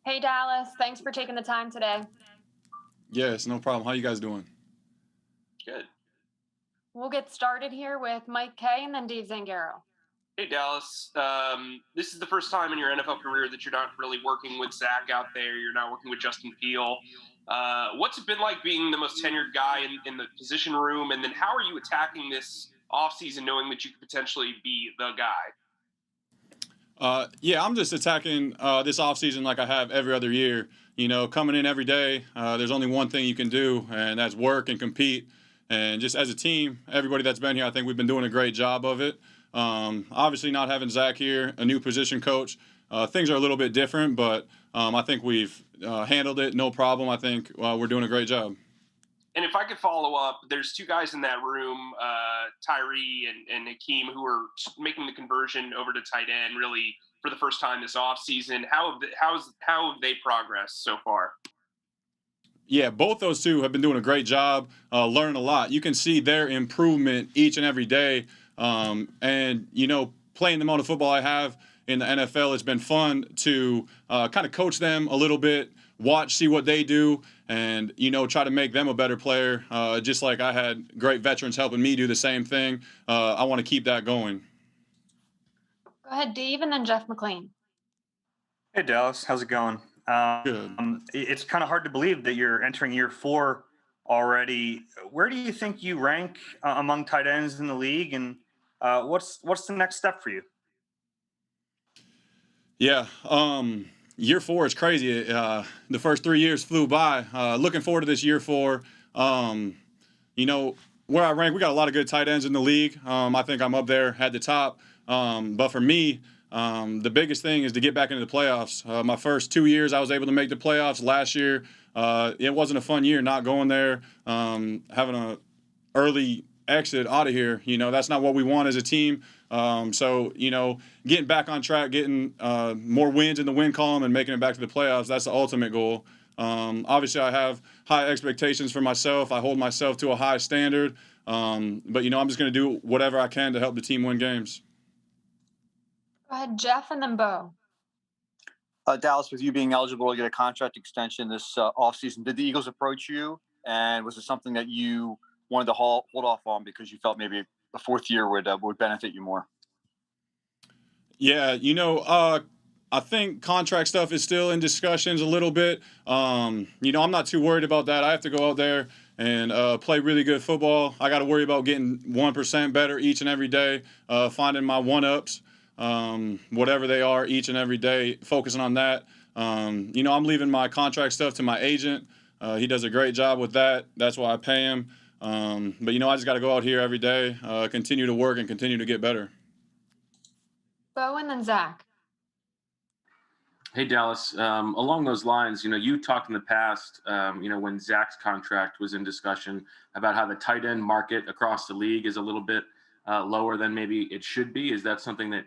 Hey Dallas, thanks for taking the time today. Yes, no problem. How you guys doing? Good. We'll get started here with Mike Kay and then Dave Zangaro. Hey, Dallas. This is the first time in your NFL career that you're not really working with Zach out there. You're not working with Justin Peel. What's it been like being the most tenured guy in the position room? And then how are you attacking this offseason knowing that you could potentially be the guy? Yeah, I'm just attacking this offseason like I have every other year. You know, coming in every day, there's only one thing you can do, and that's work and compete. And just as a team, everybody that's been here, I think we've been doing a great job of it. Obviously, not having Zach here, a new position coach, things are a little bit different, but I think we've handled it no problem. I think we're doing a great job. And if I could follow up, there's two guys in that room, Tyree and Hakeem, who are making the conversion over to tight end really for the first time this offseason. How have they progressed so far? Yeah, both those two have been doing a great job, learning a lot. You can see their improvement each and every day. And, you know, playing the amount of football I have in the NFL, it's been fun to kind of coach them a little bit, watch, see what they do, and, you know, try to make them a better player. Just like I had great veterans helping me do the same thing. I want to keep that going. Go ahead, Dave, and then Jeff McLean. Hey Dallas, how's it going? Good. It's kind of hard to believe that you're entering year four already. Where do you think you rank among tight ends in the league, and what's the next step for you? Yeah. Year four is crazy. The first 3 years flew by. Looking forward to this year four. You know, where I rank, we got a lot of good tight ends in the league. I think I'm up there at the top. But for me, the biggest thing is to get back into the playoffs. My first 2 years, I was able to make the playoffs. Last year, it wasn't a fun year not going there, having an early exit out of here. You know, that's not what we want as a team. So, you know, getting back on track, getting more wins in the win column and making it back to the playoffs, that's the ultimate goal. Obviously, I have high expectations for myself. I hold myself to a high standard. But, you know, I'm just going to do whatever I can to help the team win games. Go ahead, Jeff, and then Bo. Dallas, with you being eligible to get a contract extension this offseason, did the Eagles approach you? And was it something that you wanted to hold off on because you felt maybe a fourth year would benefit you more? Yeah, you know, I think contract stuff is still in discussions a little bit. You know, I'm not too worried about that. I have to go out there and play really good football. I got to worry about getting 1% better each and every day, finding my one-ups, whatever they are each and every day, focusing on that. You know, I'm leaving my contract stuff to my agent. He does a great job with that. That's why I pay him. But, you know, I just got to go out here every day, continue to work and continue to get better. Bo and then Zach. Hey, Dallas. Along those lines, you talked in the past, when Zach's contract was in discussion about how the tight end market across the league is a little bit lower than maybe it should be. Is that something that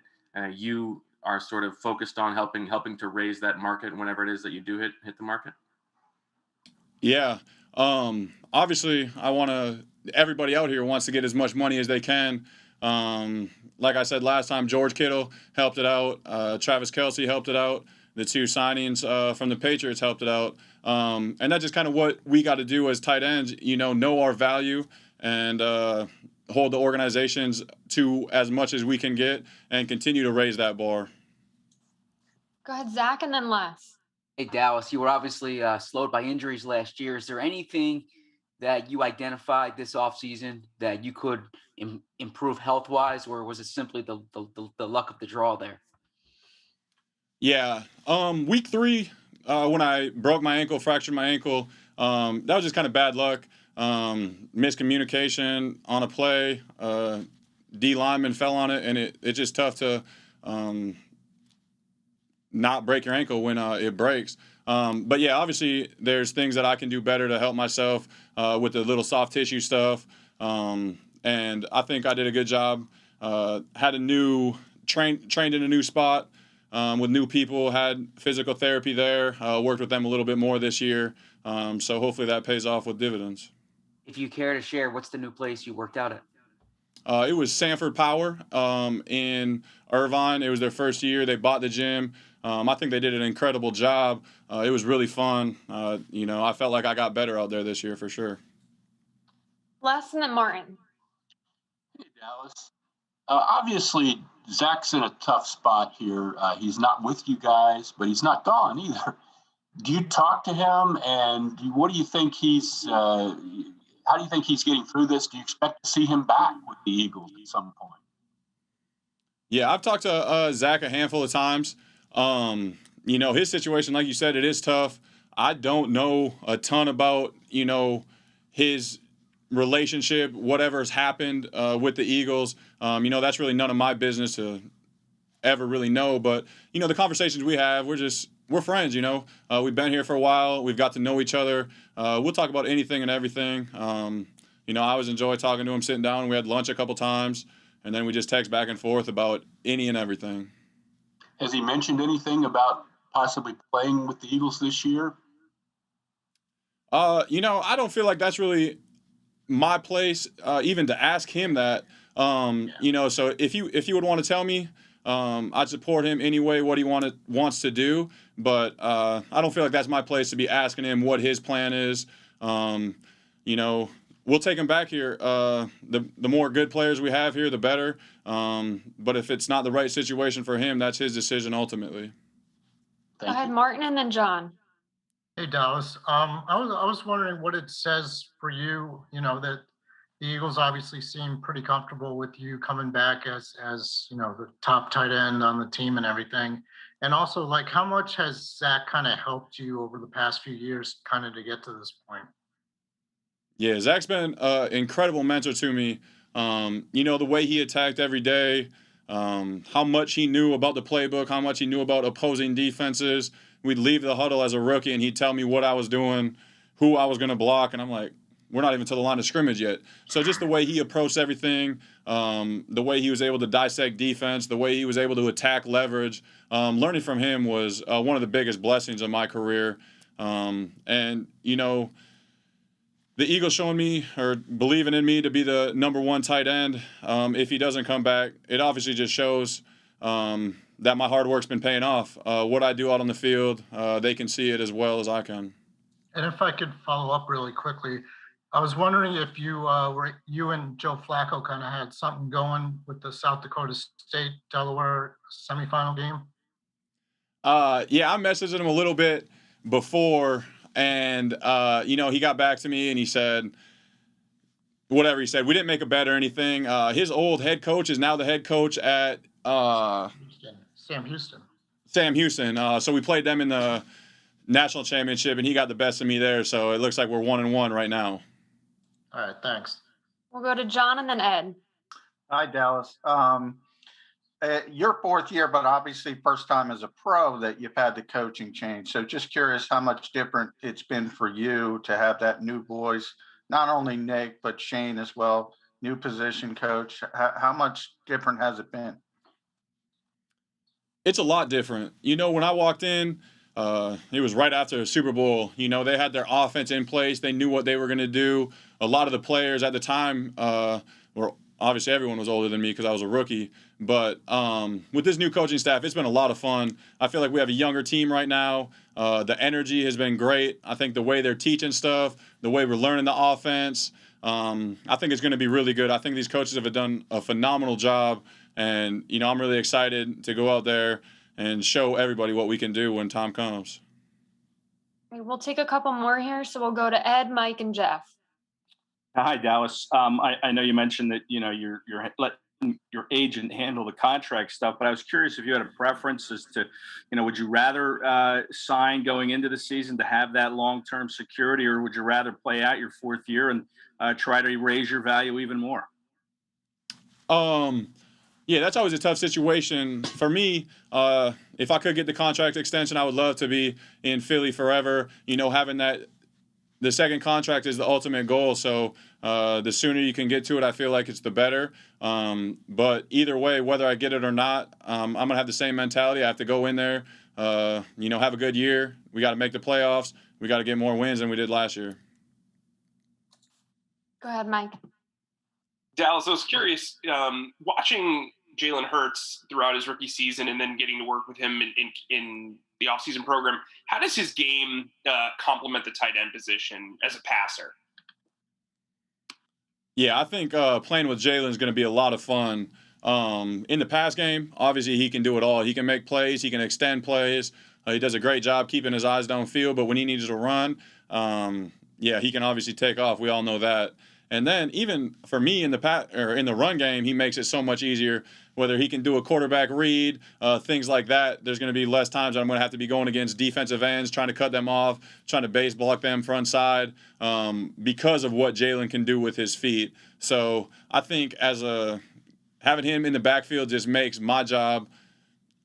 you are sort of focused on helping to raise that market whenever it is that you do hit the market? Yeah. Obviously, everybody out here wants to get as much money as they can. Like I said last time, George Kittle helped it out. Travis Kelce helped it out. The two signings from the Patriots helped it out. And that's just kind of what we got to do as tight ends, know our value and hold the organizations to as much as we can get and continue to raise that bar. Go ahead, Zach, and then Les. Hey, Dallas, you were obviously slowed by injuries last year. Is there anything that you identified this offseason that you could improve health-wise, or was it simply the luck of the draw there? Yeah. Week 3, when I broke my ankle, fractured my ankle, that was just kind of bad luck. Miscommunication on a play. D lineman fell on it, and it's just tough to not break your ankle when it breaks. But yeah, obviously there's things that I can do better to help myself with the little soft tissue stuff. And I think I did a good job. Had a new trained in a new spot with new people. Had physical therapy there. Worked with them a little bit more this year. So hopefully that pays off with dividends. If you care to share, what's the new place you worked out at? It was Sanford Power in Irvine. It was their first year. They bought the gym. I think they did an incredible job. It was really fun. I felt like I got better out there this year for sure. Les and then Martin. Hey, Dallas. Obviously, Zach's in a tough spot here. He's not with you guys, but he's not gone either. Do you talk to him, and what do you think how do you think he's getting through this? Do you expect to see him back with the Eagles at some point? Yeah, I've talked to Zach a handful of times. His situation, like you said, it is tough. I don't know a ton about, his relationship, whatever's happened with the Eagles. That's really none of my business to ever really know. But, the conversations we have, we're friends, We've been here for a while. We've got to know each other. We'll talk about anything and everything. I always enjoy talking to him, sitting down. We had lunch a couple times, and then we just text back and forth about any and everything. Has he mentioned anything about possibly playing with the Eagles this year? I don't feel like that's really my place, even to ask him that. So if you would want to tell me, I'd support him anyway, what he wants to do. But I don't feel like that's my place to be asking him what his plan is. We'll take him back here. The more good players we have here, the better. But if it's not the right situation for him, that's his decision ultimately. Go ahead, Martin, and then John. Hey, Dallas. I was wondering what it says for you. That the Eagles obviously seem pretty comfortable with you coming back as the top tight end on the team and everything. And also, like, how much has Zach kind of helped you over the past few years, kind of to get to this point? Yeah, Zach's been an incredible mentor to me. The way he attacked every day, how much he knew about the playbook, how much he knew about opposing defenses. We'd leave the huddle as a rookie, and he'd tell me what I was doing, who I was going to block, and I'm like, we're not even to the line of scrimmage yet. So just the way he approached everything, the way he was able to dissect defense, the way he was able to attack leverage, learning from him was one of the biggest blessings of my career. The Eagles showing me or believing in me to be the number one tight end. If he doesn't come back, it obviously just shows that my hard work's been paying off. What I do out on the field, they can see it as well as I can. And if I could follow up really quickly, I was wondering if you and Joe Flacco kind of had something going with the South Dakota State Delaware semifinal game. Yeah, I messaged him a little bit before. And, he got back to me and he said, whatever he said, we didn't make a bet or anything. His old head coach is now the head coach at Sam Houston. So we played them in the national championship and he got the best of me there. So it looks like we're 1-1 right now. All right, thanks. We'll go to John and then Ed. Hi, Dallas. Your fourth year, but obviously first time as a pro that you've had the coaching change. So just curious how much different it's been for you to have that new voice, not only Nick, but Shane as well, new position coach. How much different has it been? It's a lot different. When I walked in, it was right after the Super Bowl. They had their offense in place. They knew what they were going to do. A lot of the players at the time were obviously everyone was older than me because I was a rookie. But with this new coaching staff, it's been a lot of fun. I feel like we have a younger team right now. The energy has been great. I think the way they're teaching stuff, the way we're learning the offense, I think it's going to be really good. I think these coaches have done a phenomenal job. And, I'm really excited to go out there and show everybody what we can do when time comes. We'll take a couple more here. So we'll go to Ed, Mike, and Jeff. Hi, Dallas. I know you mentioned that, you're letting your agent handle the contract stuff, but I was curious if you had a preference as to, would you rather sign going into the season to have that long-term security, or would you rather play out your fourth year and try to raise your value even more? Yeah, that's always a tough situation for me. If I could get the contract extension, I would love to be in Philly forever. Having the second contract is the ultimate goal. So the sooner you can get to it, I feel like it's the better. But either way, whether I get it or not, I'm going to have the same mentality. I have to go in there, have a good year. We got to make the playoffs. We got to get more wins than we did last year. Go ahead, Mike. Dallas, I was curious, watching Jalen Hurts throughout his rookie season and then getting to work with him in the offseason program. How does his game complement the tight end position as a passer? Yeah, I think playing with Jalen is going to be a lot of fun. In the pass game, obviously he can do it all. He can make plays, he can extend plays. He does a great job keeping his eyes downfield. But when he needs to run, yeah, he can obviously take off. We all know that. And then even for me in the run game, he makes it so much easier. Whether he can do a quarterback read, things like that. There's going to be less times I'm going to have to be going against defensive ends, trying to cut them off, trying to base block them front side, because of what Jalen can do with his feet. So I think having him in the backfield just makes my job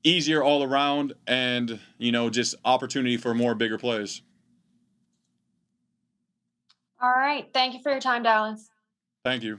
easier all around, and just opportunity for more bigger plays. All right. Thank you for your time, Dallas. Thank you.